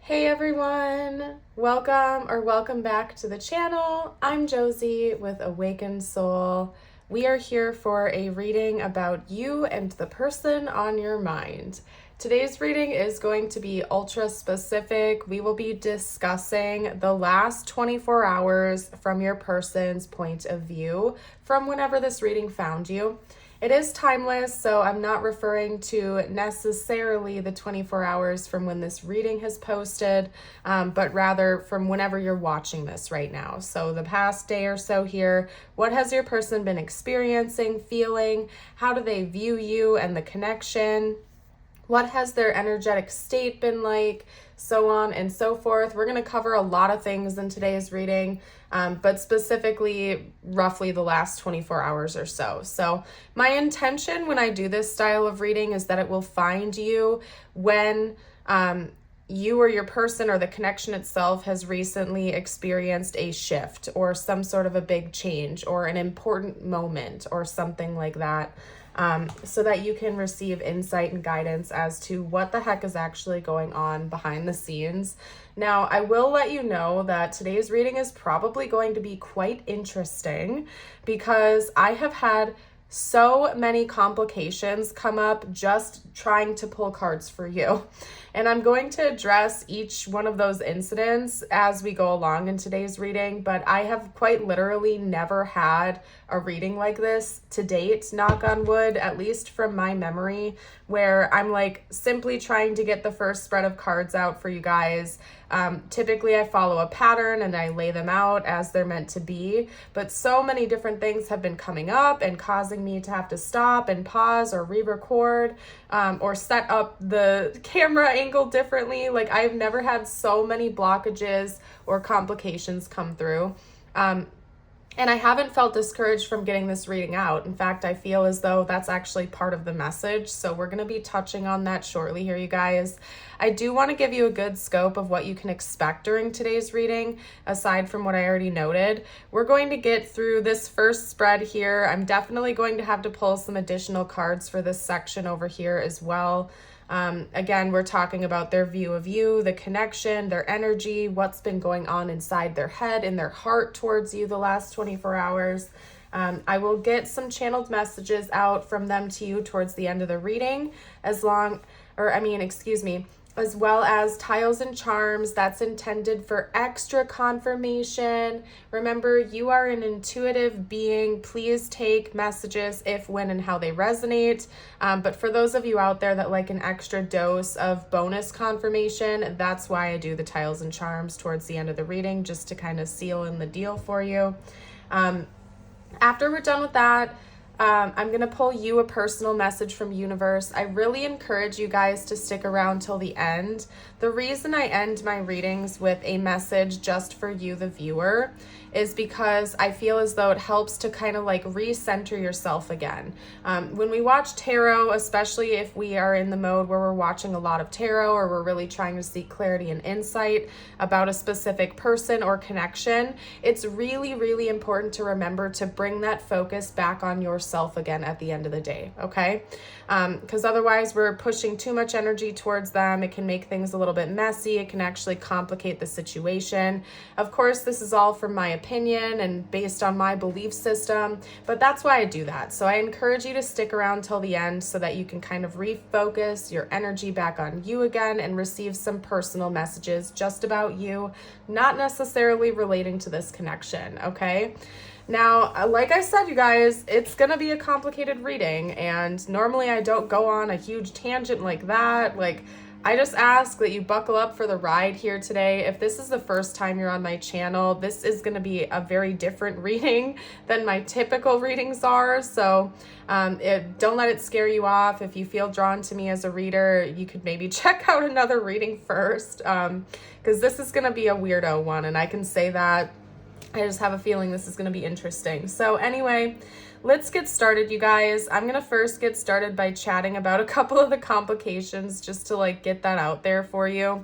Hey everyone, welcome back to the channel. I'm Josie with Awakened Soul. We are here for a reading about you and the person on your mind. Today's reading is going to be ultra specific. We will be discussing the last 24 hours from your person's point of view from whenever this reading found you. It is timeless, so I'm not referring to necessarily the 24 hours from when this reading has posted, but rather from whenever you're watching this right now. So the past day or so here, what has your person been experiencing, feeling? How do they view you and the connection? What has their energetic state been like? So on and so forth. We're going to cover a lot of things in today's reading, but specifically roughly the last 24 hours or so. So my intention when I do this style of reading is that it will find you when you or your person or the connection itself has recently experienced a shift or some sort of a big change or an important moment or something like that. So that you can receive insight and guidance as to what the heck is actually going on behind the scenes. Now, I will let you know that today's reading is probably going to be quite interesting because I have had so many complications come up just trying to pull cards for you. And I'm going to address each one of those incidents as we go along in today's reading, but I have quite literally never had a reading like this to date, knock on wood, at least from my memory, where I'm like simply trying to get the first spread of cards out for you guys. Typically I follow a pattern and I lay them out as they're meant to be, but so many different things have been coming up and causing me to have to stop and pause or re-record, or set up the camera angle differently. Like I've never had so many blockages or complications come through. And I haven't felt discouraged from getting this reading out. In fact, I feel as though that's actually part of the message. So we're going to be touching on that shortly here, you guys. I do want to give you a good scope of what you can expect during today's reading, aside from what I already noted. We're going to get through this first spread here. I'm definitely going to have to pull some additional cards for this section over here as well. Again, we're talking about their view of you, the connection, their energy, what's been going on inside their head and their heart towards you the last 24 hours. I will get some channeled messages out from them to you towards the end of the reading, as well as tiles and charms that's intended for extra confirmation. Remember, you are an intuitive being. Please take messages if, when, and how they resonate. But for those of you out there that like an extra dose of bonus confirmation, that's why I do the tiles and charms towards the end of the reading, just to kind of seal in the deal for you. After we're done with that, I'm going to pull you a personal message from universe. I really encourage you guys to stick around till the end. The reason I end my readings with a message just for you, the viewer, is because I feel as though it helps to kind of like recenter yourself again. When we watch tarot, especially if we are in the mode where we're watching a lot of tarot or we're really trying to seek clarity and insight about a specific person or connection, it's really, really important to remember to bring that focus back on yourself again at the end of the day, okay? Because otherwise we're pushing too much energy towards them. It can make things a little bit messy. It can actually complicate the situation. Of course, this is all from my opinion and based on my belief system, but that's why I do that. So I encourage you to stick around till the end so that you can kind of refocus your energy back on you again and receive some personal messages just about you, not necessarily relating to this connection, okay? Now, like I said, you guys, it's going to be a complicated reading, and normally I don't go on a huge tangent like that. Like, I just ask that you buckle up for the ride here today. If this is the first time you're on my channel, this is going to be a very different reading than my typical readings are. So don't let it scare you off. If you feel drawn to me as a reader, you could maybe check out another reading first, because this is going to be a weirdo one, and I can say that. I just have a feeling this is going to be interesting. So anyway, let's get started, you guys. I'm going to first get started by chatting about a couple of the complications just to like get that out there for you.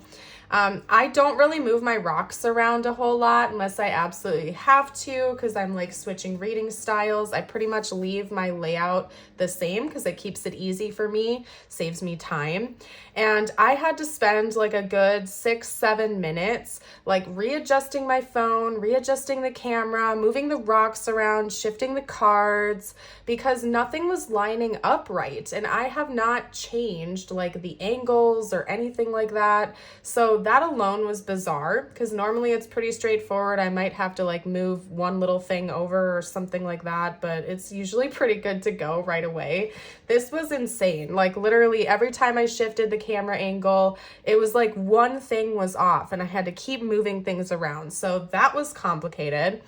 I don't really move my rocks around a whole lot unless I absolutely have to, because I'm like switching reading styles. I pretty much leave my layout the same because it keeps it easy for me, saves me time. And I had to spend like a good 6-7 minutes like readjusting my phone, readjusting the camera, moving the rocks around, shifting the cards, because nothing was lining up right. And I have not changed like the angles or anything like that. So that alone was bizarre, because normally it's pretty straightforward. I might have to like move one little thing over or something like that, but it's usually pretty good to go right away. This was insane. Like literally every time I shifted the camera angle, it was like one thing was off and I had to keep moving things around. So that was complicated.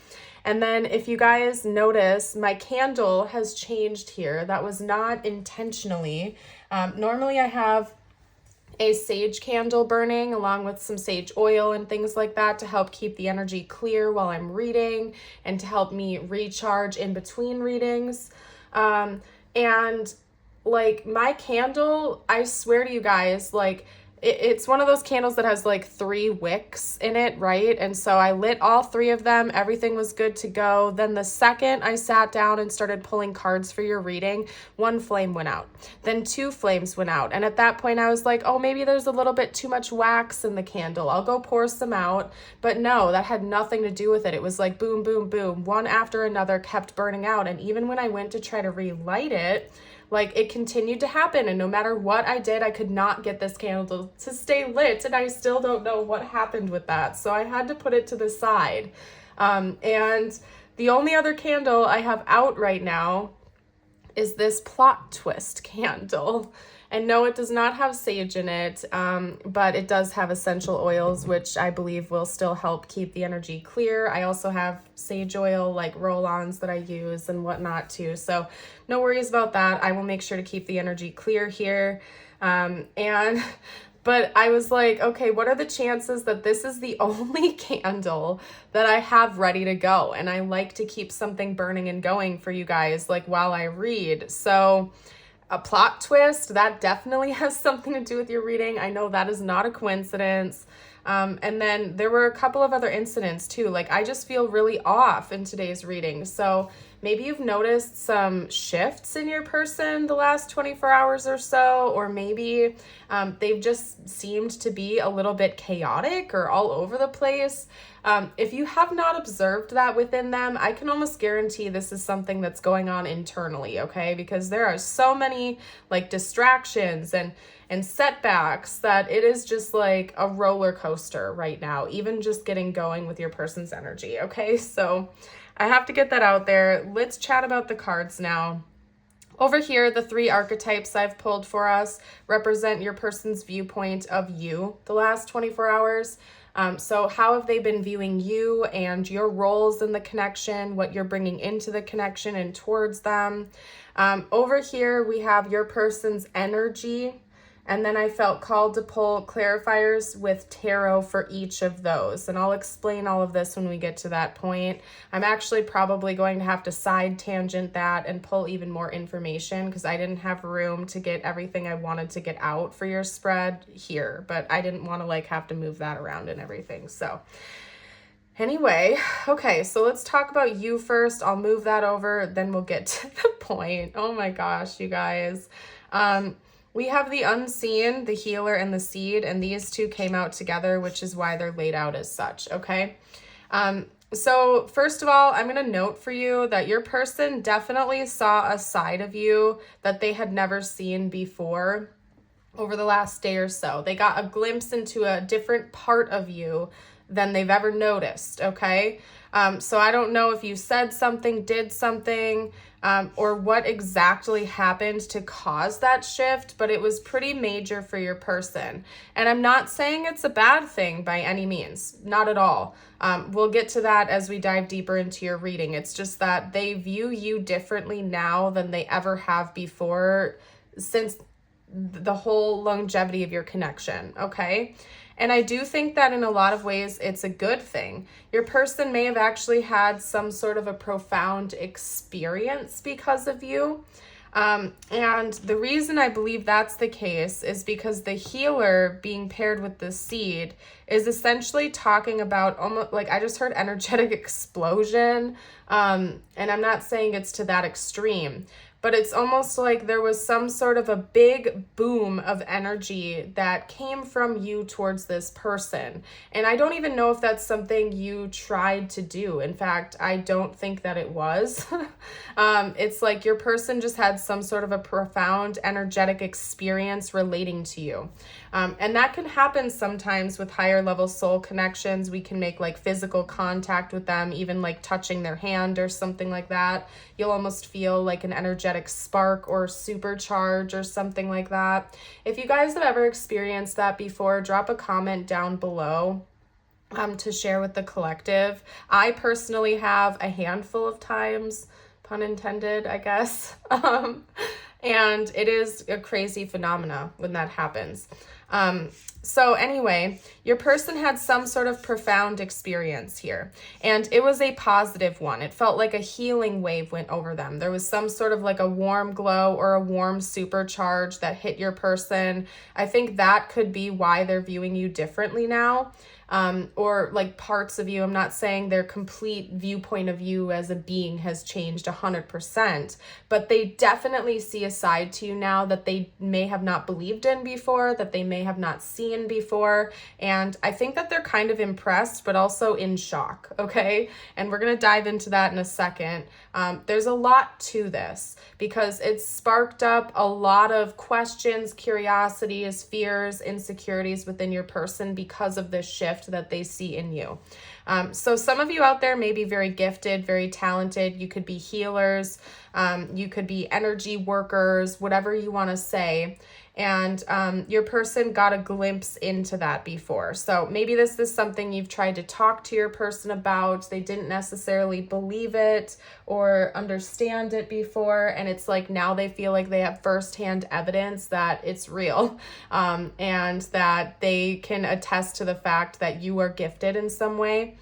And then if you guys notice, my candle has changed here. That was not intentionally. Normally I have a sage candle burning along with some sage oil and things like that to help keep the energy clear while I'm reading and to help me recharge in between readings. And like my candle, I swear to you guys, like it's one of those candles that has like 3 wicks in it, right? And so I lit all 3 of them. Everything was good to go. Then the second I sat down and started pulling cards for your reading, 1 flame went out. Then 2 flames went out. And at that point I was like, oh, maybe there's a little bit too much wax in the candle. I'll go pour some out. But no, that had nothing to do with it. It was like boom, boom, boom. One after another kept burning out. And even when I went to try to relight it, like it continued to happen, and no matter what I did, I could not get this candle to stay lit, and I still don't know what happened with that. So I had to put it to the side. And the only other candle I have out right now is this plot twist candle. And no, it does not have sage in it, but it does have essential oils, which I believe will still help keep the energy clear. I also have sage oil, like roll-ons that I use and whatnot too. So no worries about that. I will make sure to keep the energy clear here. But I was like, okay, what are the chances that this is the only candle that I have ready to go? And I like to keep something burning and going for you guys, like while I read. So a plot twist, that definitely has something to do with your reading. I know that is not a coincidence. And then there were a couple of other incidents too. Like I just feel really off in today's reading. So maybe you've noticed some shifts in your person the last 24 hours or so, or maybe they've just seemed to be a little bit chaotic or all over the place. If you have not observed that within them, I can almost guarantee this is something that's going on internally, okay? Because there are so many like distractions and setbacks that it is just like a roller coaster right now, even just getting going with your person's energy, okay? So I have to get that out there. Let's chat about the cards now. Over here, the 3 archetypes I've pulled for us represent your person's viewpoint of you the last 24 hours. So how have they been viewing you and your roles in the connection, what you're bringing into the connection and towards them? Over here, we have your person's energy. And then I felt called to pull clarifiers with tarot for each of those. And I'll explain all of this when we get to that point. I'm actually probably going to have to side tangent that and pull even more information because I didn't have room to get everything I wanted to get out for your spread here. But I didn't want to like have to move that around and everything. So anyway, okay, so let's talk about you first. I'll move that over, then we'll get to the point. Oh my gosh, you guys. We have the unseen, the healer, and the seed, and these 2 came out together, which is why they're laid out as such, okay? So first of all, I'm going to note for you that your person definitely saw a side of you that they had never seen before over the last day or so. They got a glimpse into a different part of you than they've ever noticed, okay? So I don't know if you said something, did something, or what exactly happened to cause that shift, but it was pretty major for your person. And I'm not saying it's a bad thing by any means, not at all. We'll get to that as we dive deeper into your reading. It's just that they view you differently now than they ever have before since the whole longevity of your connection, okay? And I do think that in a lot of ways, it's a good thing. Your person may have actually had some sort of a profound experience because of you. And the reason I believe that's the case is because the healer being paired with the seed is essentially talking about almost like I just heard energetic explosion. And I'm not saying it's to that extreme, but it's almost like there was some sort of a big boom of energy that came from you towards this person. And I don't even know if that's something you tried to do. In fact, I don't think that it was. It's like your person just had some sort of a profound energetic experience relating to you. And that can happen sometimes with higher level soul connections. We can make like physical contact with them, even like touching their hand or something like that. You'll almost feel like an energetic spark or supercharge or something like that. If you guys have ever experienced that before, drop a comment down below to share with the collective. I personally have a handful of times, pun intended, I guess. And it is a crazy phenomena when that happens. So anyway, your person had some sort of profound experience here, and it was a positive one. It felt like a healing wave went over them. There was some sort of like a warm glow or a warm supercharge that hit your person. I think that could be why they're viewing you differently now. Or like parts of you. I'm not saying their complete viewpoint of you as a being has changed 100%, but they definitely see a side to you now that they may have not believed in before, that they may have not seen before. And I think that they're kind of impressed, but also in shock. Okay. And we're going to dive into that in a second. There's a lot to this because it's sparked up a lot of questions, curiosities, fears, insecurities within your person because of this shift that they see in you. So some of you out there may be very gifted, very talented. You could be healers. You could be energy workers, whatever you want to say. And your person got a glimpse into that before. So maybe this is something you've tried to talk to your person about. They didn't necessarily believe it or understand it before. And it's like now they feel like they have firsthand evidence that it's real, and that they can attest to the fact that you are gifted in some way.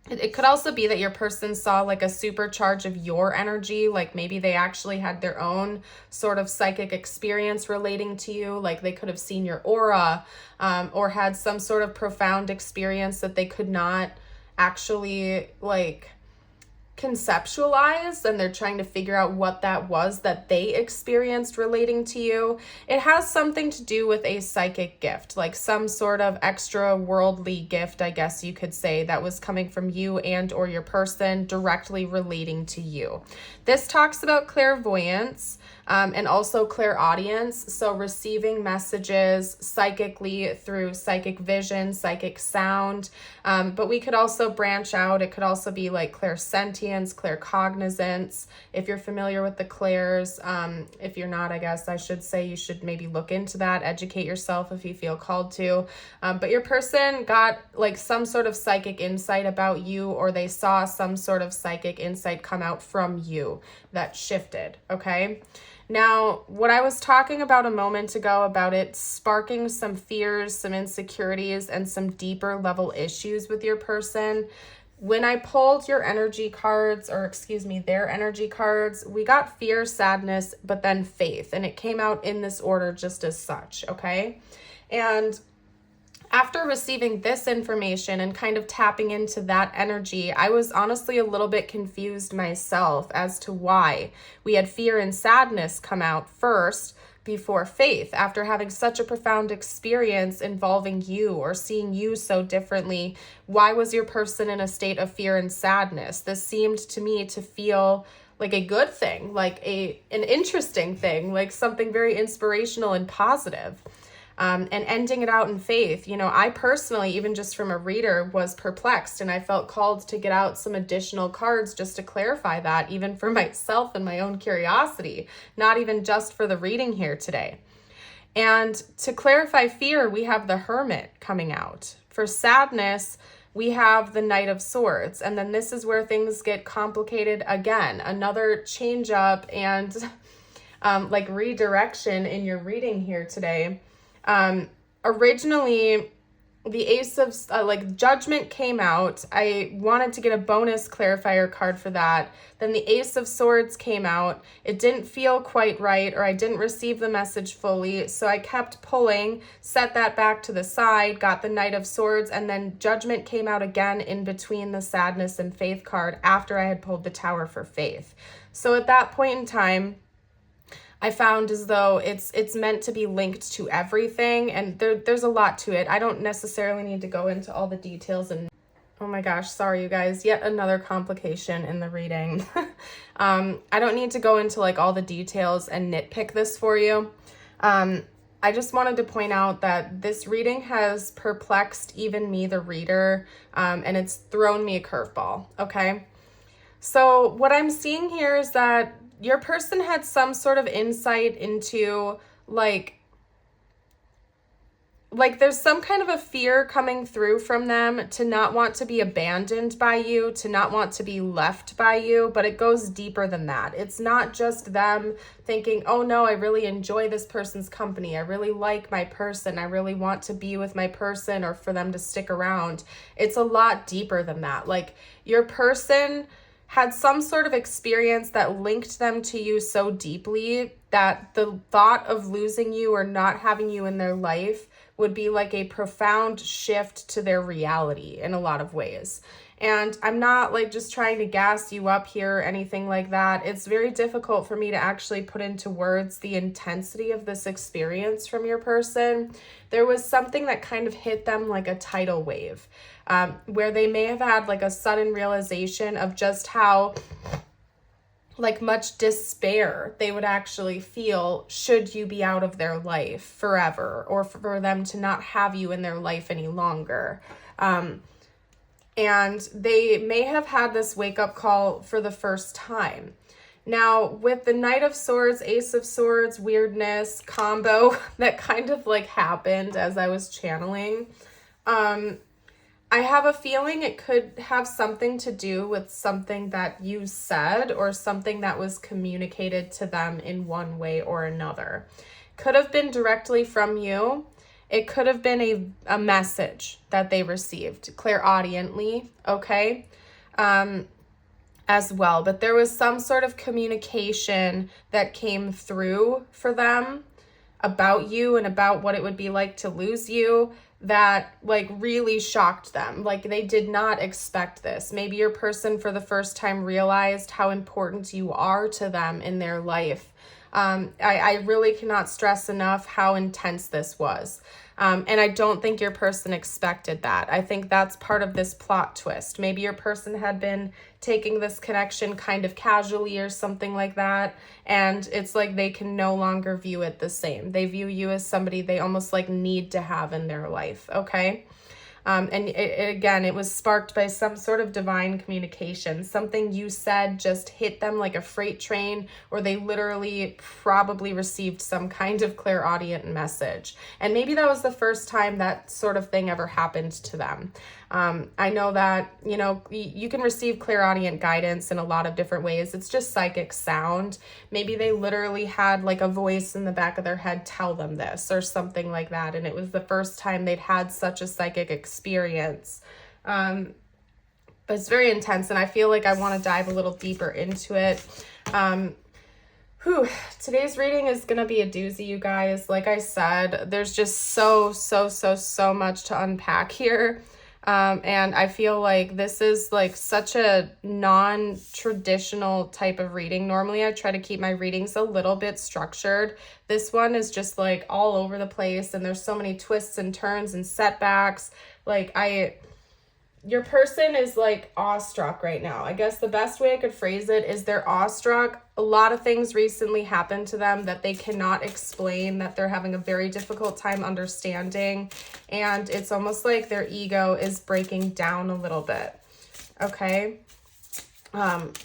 It could also be that your person saw like a supercharge of your energy, like maybe they actually had their own sort of psychic experience relating to you, like they could have seen your aura, or had some sort of profound experience that they could not actually like conceptualize, and they're trying to figure out what that was that they experienced relating to you. It has something to do with a psychic gift, like some sort of extra worldly gift, I guess you could say, that was coming from you and or your person directly relating to you. This talks about clairvoyance, and also clairaudience, so receiving messages psychically through psychic vision, psychic sound, but we could also branch out. It could also be like clairsentience, claircognizance, if you're familiar with the clairs. If you're not, I guess I should say you should maybe look into that, educate yourself if you feel called to. But your person got like some sort of psychic insight about you, or they saw some sort of psychic insight come out from you that shifted, okay? Now, what I was talking about a moment ago about it sparking some fears, some insecurities, and some deeper level issues with your person, when I pulled your energy cards, or excuse me, their energy cards, we got fear, sadness, but then faith, and it came out in this order just as such, okay? And after receiving this information and kind of tapping into that energy, I was honestly a little bit confused myself as to why we had fear and sadness come out first before faith, after having such a profound experience involving you or seeing you so differently. Why was your person in a state of fear and sadness? This seemed to me to feel like a good thing, like an interesting thing, like something very inspirational and positive. And ending it out in faith. You know, I personally, even just from a reader, was perplexed, and I felt called to get out some additional cards just to clarify that, even for myself and my own curiosity, not even just for the reading here today. And to clarify fear, we have the Hermit coming out. For sadness, we have the Knight of Swords. And then this is where things get complicated again. Another change up and like redirection in your reading here today. Originally, the Ace of, like, Judgment came out. I wanted to get a bonus clarifier card for that. Then the Ace of Swords came out. It didn't feel quite right, or I didn't receive the message fully, so I kept pulling, set that back to the side, got the Knight of Swords, and then Judgment came out again in between the Sadness and Faith card after I had pulled the Tower for Faith. So at that point in time, I found as though it's meant to be linked to everything, and there's a lot to it. I don't necessarily need to go into all the details, and oh my gosh, sorry you guys, yet another complication in the reading. I don't need to go into like all the details and nitpick this for you. I just wanted to point out that this reading has perplexed even me, the reader, and it's thrown me a curveball, okay? So what I'm seeing here is that your person had some sort of insight into like there's some kind of a fear coming through from them to not want to be abandoned by you, to not want to be left by you, but it goes deeper than that. It's not just them thinking, oh no, I really enjoy this person's company. I really like my person. I really want to be with my person, or for them to stick around. It's a lot deeper than that. Like, your person had some sort of experience that linked them to you so deeply that the thought of losing you or not having you in their life would be like a profound shift to their reality in a lot of ways. And I'm not like just trying to gas you up here or anything like that. It's very difficult for me to actually put into words the intensity of this experience from your person. There was something that kind of hit them like a tidal wave, where they may have had like a sudden realization of just how like much despair they would actually feel should you be out of their life forever, or for them to not have you in their life any longer. And they may have had this wake-up call for the first time. Now, with the Knight of Swords, Ace of Swords, weirdness combo that kind of like happened as I was channeling, I have a feeling it could have something to do with something that you said or something that was communicated to them in one way or another. Could have been directly from you. It could have been a message that they received clairaudiently, okay, as well. But there was some sort of communication that came through for them about you and about what it would be like to lose you that like really shocked them. Like, they did not expect this. Maybe your person for the first time realized how important you are to them in their life. I really cannot stress enough how intense this was. And I don't think your person expected that. I think that's part of this plot twist. Maybe your person had been taking this connection kind of casually or something like that, and it's like they can no longer view it the same. They view you as somebody they almost like need to have in their life, okay? And again, it was sparked by some sort of divine communication. Something you said just hit them like a freight train, or they literally probably received some kind of clairaudient message. And maybe that was the first time that sort of thing ever happened to them. I know that, you know, you can receive clairaudient guidance in a lot of different ways. It's just psychic sound. Maybe they literally had like a voice in the back of their head tell them this or something like that, and it was the first time they'd had such a psychic experience. But it's very intense, and I feel like I want to dive a little deeper into it. Today's reading is going to be a doozy, you guys. Like I said, there's just so much to unpack here. And I feel like this is like such a non-traditional type of reading. Normally I try to keep my readings a little bit structured. This one is just like all over the place, and there's so many twists and turns and setbacks. Like your person is like awestruck right now. I guess the best way I could phrase it is they're awestruck. A lot of things recently happened to them that they cannot explain, that they're having a very difficult time understanding. And it's almost like their ego is breaking down a little bit. Okay.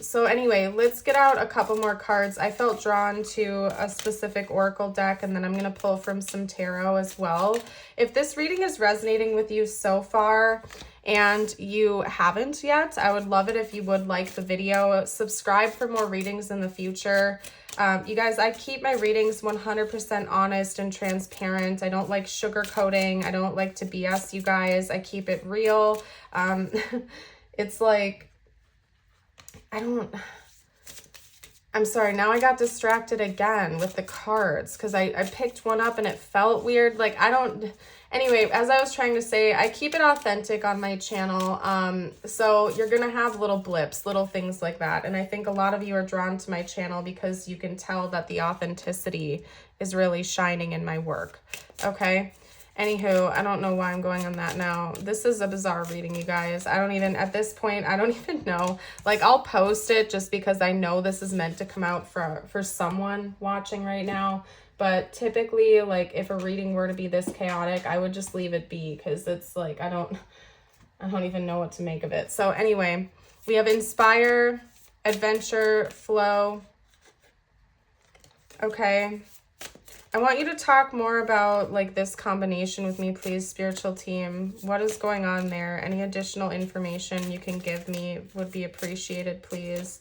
So anyway, let's get out a couple more cards. I felt drawn to a specific oracle deck, and then I'm going to pull from some tarot as well. If this reading is resonating with you so far, and you haven't yet, I would love it if you would like the video, subscribe for more readings in the future. You guys, I keep my readings 100% honest and transparent. I don't like sugarcoating. I don't like to BS you guys. I keep it real. It's like, I'm sorry, now I got distracted again with the cards because I picked one up and it felt weird. Like, anyway, as I was trying to say, I keep it authentic on my channel. So you're going to have little blips, little things like that. And I think a lot of you are drawn to my channel because you can tell that the authenticity is really shining in my work. Okay. Anywho, I don't know why I'm going on that now. This is a bizarre reading, you guys. At this point, I don't even know. Like, I'll post it just because I know this is meant to come out for someone watching right now. But typically, like, if a reading were to be this chaotic, I would just leave it be because it's like, I don't even know what to make of it. So anyway, we have inspire, adventure, flow. Okay. I want you to talk more about like this combination with me, please, spiritual team. What is going on there? Any additional information you can give me would be appreciated, please.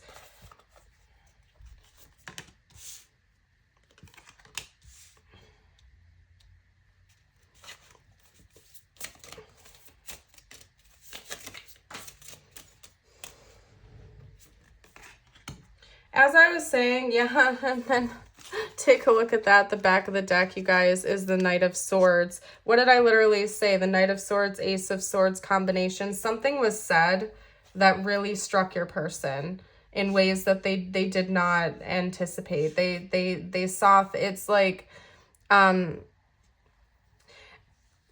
As I was saying, yeah, and then take a look at that. The back of the deck, you guys, is the Knight of Swords. What did I literally say? The Knight of Swords, Ace of Swords combination. Something was said that really struck your person in ways that they did not anticipate. They saw, it's like,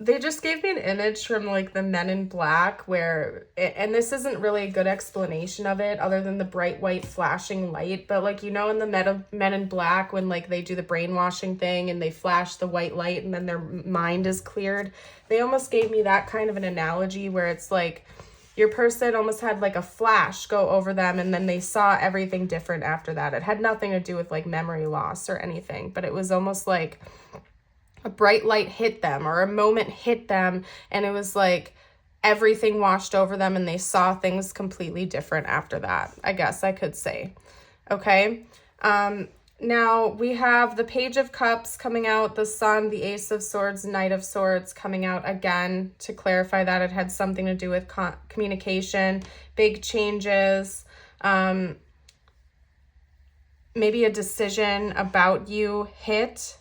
they just gave me an image from like the Men in Black where, and this isn't really a good explanation of it other than the bright white flashing light, but like, you know, in the Men in Black when like they do the brainwashing thing and they flash the white light and then their mind is cleared, they almost gave me that kind of an analogy where it's like your person almost had like a flash go over them and then they saw everything different after that. It had nothing to do with like memory loss or anything, but it was almost like a bright light hit them or a moment hit them and it was like everything washed over them and they saw things completely different after that, I guess I could say. Okay. Now we have the Page of Cups coming out, the Sun, the Ace of Swords, Knight of Swords coming out again to clarify that it had something to do with communication, big changes, maybe a decision about you hit.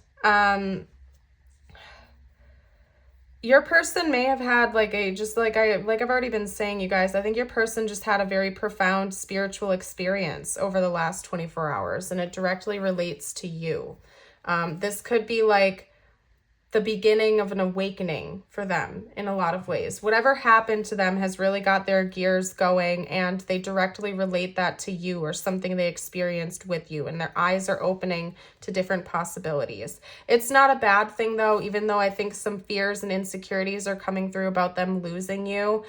Your person may have had like I've already been saying, you guys, I think your person just had a very profound spiritual experience over the last 24 hours and it directly relates to you. This could be like the beginning of an awakening for them in a lot of ways. Whatever happened to them has really got their gears going and they directly relate that to you or something they experienced with you and their eyes are opening to different possibilities. It's not a bad thing though, even though I think some fears and insecurities are coming through about them losing you.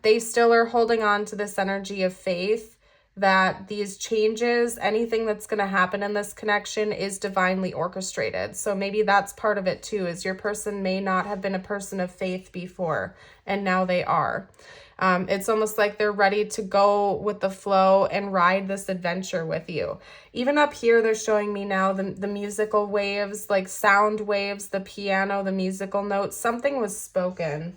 They still are holding on to this energy of faith that these changes, anything that's going to happen in this connection is divinely orchestrated. So maybe that's part of it too, is your person may not have been a person of faith before, and now they are. It's almost like they're ready to go with the flow and ride this adventure with you. Even up here, they're showing me now the musical waves, like sound waves, the piano, the musical notes, something was spoken.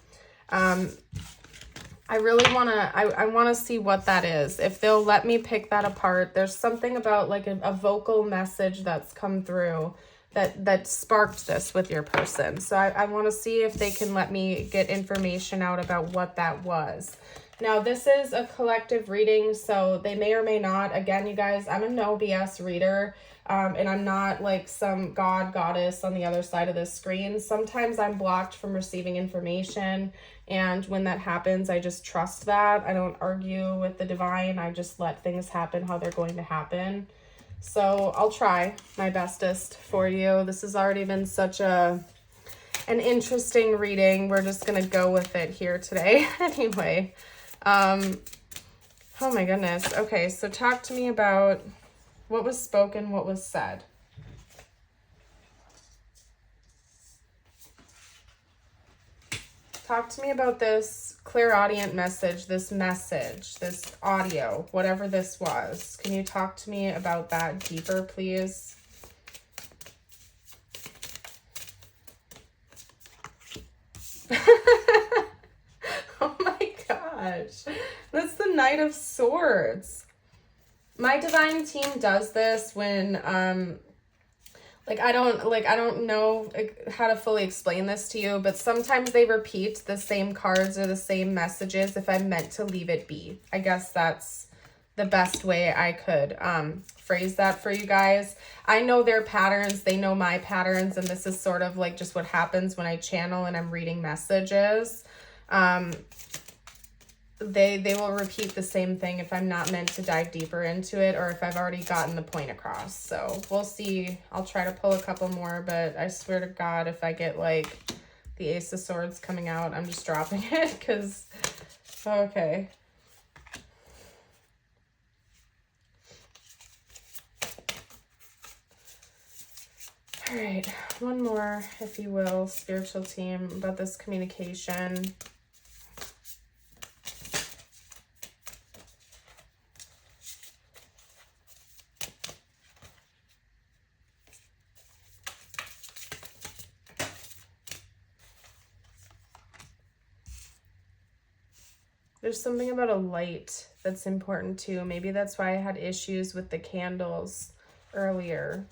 I really want to, I want to see what that is. If they'll let me pick that apart, there's something about like a vocal message that's come through that sparked this with your person. So I want to see if they can let me get information out about what that was. Now, this is a collective reading, so they may or may not. Again, you guys, I'm a no BS reader, and I'm not like some goddess on the other side of this screen. Sometimes I'm blocked from receiving information, and when that happens, I just trust that. I don't argue with the divine. I just let things happen how they're going to happen. So I'll try my bestest for you. This has already been such an interesting reading. We're just going to go with it here today. Anyway, oh my goodness. Okay, so talk to me about what was spoken, what was said. talk to me about this clairaudient message, this audio, whatever this was. Can you talk to me about that deeper, please? Oh my gosh. That's the Knight of Swords. My divine team does this when, I don't know how to fully explain this to you, but sometimes they repeat the same cards or the same messages if I'm meant to leave it be. I guess that's the best way I could phrase that for you guys. I know their patterns, they know my patterns, and this is sort of like just what happens when I channel and I'm reading messages. They will repeat the same thing if I'm not meant to dive deeper into it, or if I've already gotten the point across. So we'll see. I'll try to pull a couple more, but I swear to God, if I get like the Ace of Swords coming out, I'm just dropping it because, okay. All right, one more, if you will, spiritual team, about this communication. There's something about a light that's important too. Maybe that's why I had issues with the candles earlier.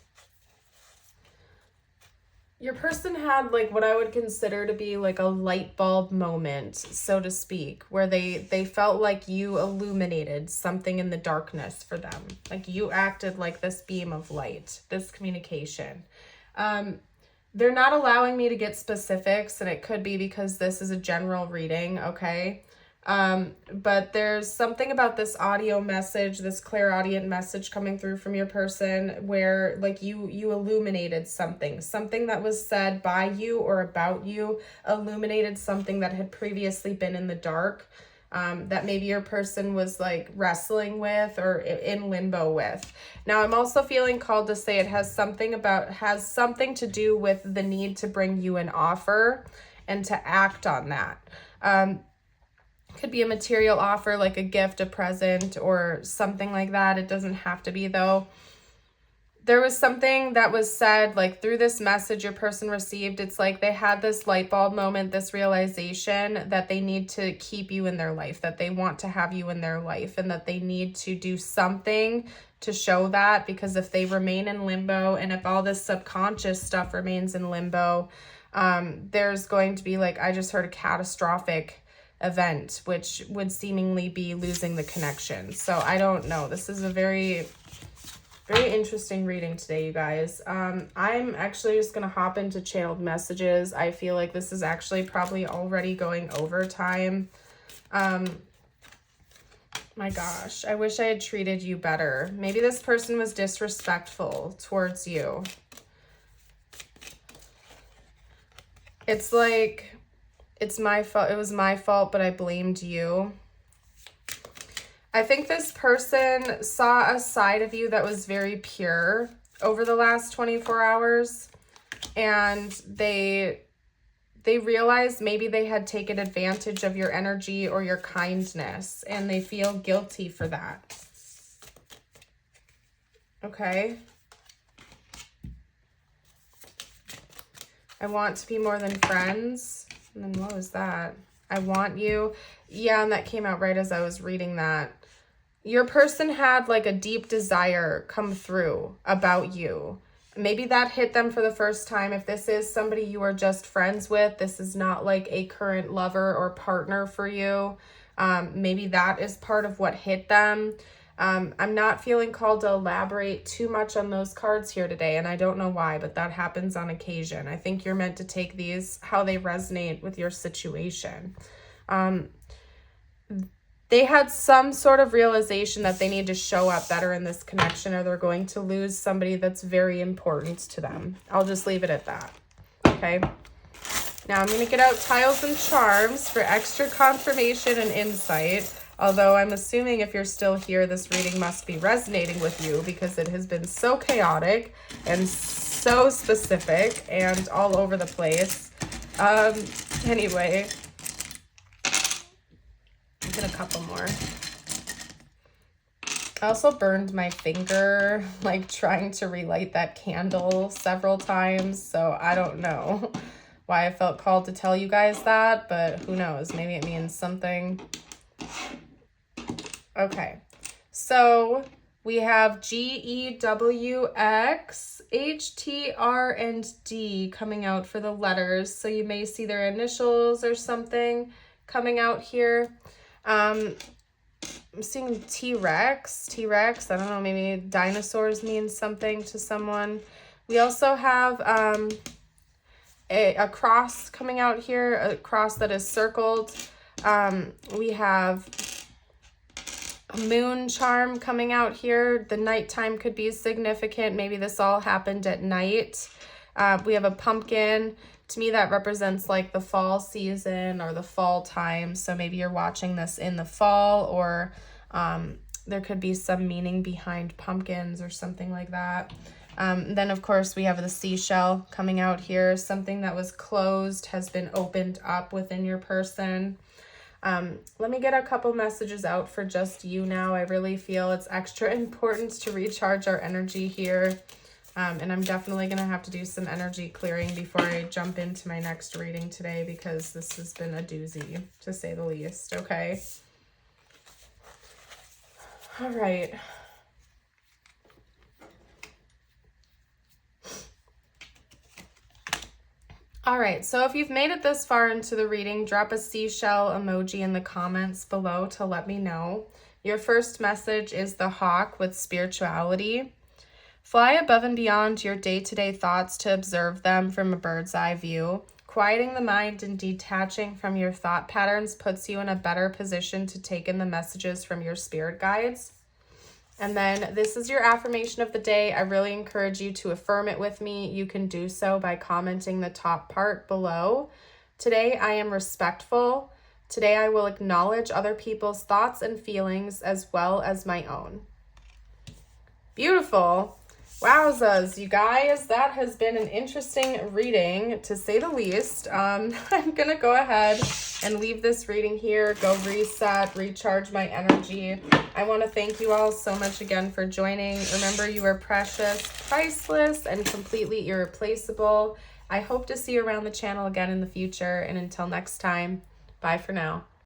Your person had like what I would consider to be like a light bulb moment, so to speak, where they felt like you illuminated something in the darkness for them. Like you acted like this beam of light, this communication. They're not allowing me to get specifics, and it could be because this is a general reading, okay? But there's something about this audio message, this clairaudient message coming through from your person where like you illuminated something that was said by you or about you, illuminated something that had previously been in the dark, that maybe your person was like wrestling with or in limbo with. Now I'm also feeling called to say it has something to do with the need to bring you an offer and to act on that. Could be a material offer like a gift, a present, or something like that. It doesn't have to be though. There was something that was said like through this message your person received. It's like they had this light bulb moment, this realization that they need to keep you in their life, that they want to have you in their life, and that they need to do something to show that, because if they remain in limbo and if all this subconscious stuff remains in limbo, there's going to be like, I just heard a catastrophic event, which would seemingly be losing the connection. So I don't know. This is a very, very interesting reading today, you guys. I'm actually just going to hop into channeled messages. I feel like this is actually probably already going over time. My gosh, I wish I had treated you better. Maybe this person was disrespectful towards you. It's like, it's my fault. It was my fault, but I blamed you. I think this person saw a side of you that was very pure over the last 24 hours. And they realized maybe they had taken advantage of your energy or your kindness. And they feel guilty for that. Okay. I want to be more than friends. And then what was that? I want you. Yeah, and that came out right as I was reading that. Your person had like a deep desire come through about you. Maybe that hit them for the first time. If this is somebody you are just friends with, this is not like a current lover or partner for you. Maybe that is part of what hit them. I'm not feeling called to elaborate too much on those cards here today, and I don't know why, but that happens on occasion. I think you're meant to take these how they resonate with your situation. They had some sort of realization that they need to show up better in this connection, or they're going to lose somebody that's very important to them. I'll just leave it at that. Okay. Now I'm going to get out tiles and charms for extra confirmation and insight. Although I'm assuming if you're still here, this reading must be resonating with you because it has been so chaotic and so specific and all over the place. Anyway, get a couple more. I also burned my finger, like trying to relight that candle several times, so I don't know why I felt called to tell you guys that, but who knows, maybe it means something. Okay, so we have G, E, W, X, H, T, R, and D coming out for the letters, so you may see their initials or something coming out here. I'm seeing T-Rex, I don't know, maybe dinosaurs means something to someone. We also have a cross coming out here, a cross that is circled. We have a moon charm coming out here. The nighttime could be significant. Maybe this all happened at night. We have a pumpkin. To me, that represents like the fall season or the fall time. So maybe you're watching this in the fall, or there could be some meaning behind pumpkins or something like that. Then, of course, we have the seashell coming out here. Something that was closed has been opened up within your person. Let me get a couple messages out for just you now. I really feel it's extra important to recharge our energy here. And I'm definitely going to have to do some energy clearing before I jump into my next reading today, because this has been a doozy, to say the least, okay? All right. All right, so if you've made it this far into the reading, drop a seashell emoji in the comments below to let me know. Your first message is the hawk with spirituality. Fly above and beyond your day-to-day thoughts to observe them from a bird's eye view. Quieting the mind and detaching from your thought patterns puts you in a better position to take in the messages from your spirit guides. And then this is your affirmation of the day. I really encourage you to affirm it with me. You can do so by commenting the top part below. Today, I am respectful. Today, I will acknowledge other people's thoughts and feelings as well as my own. Beautiful. Wowzas, you guys, that has been an interesting reading, to say the least. I'm going to go ahead and leave this reading here, go reset, recharge my energy. I want to thank you all so much again for joining. Remember, you are precious, priceless, and completely irreplaceable. I hope to see you around the channel again in the future, and until next time, bye for now.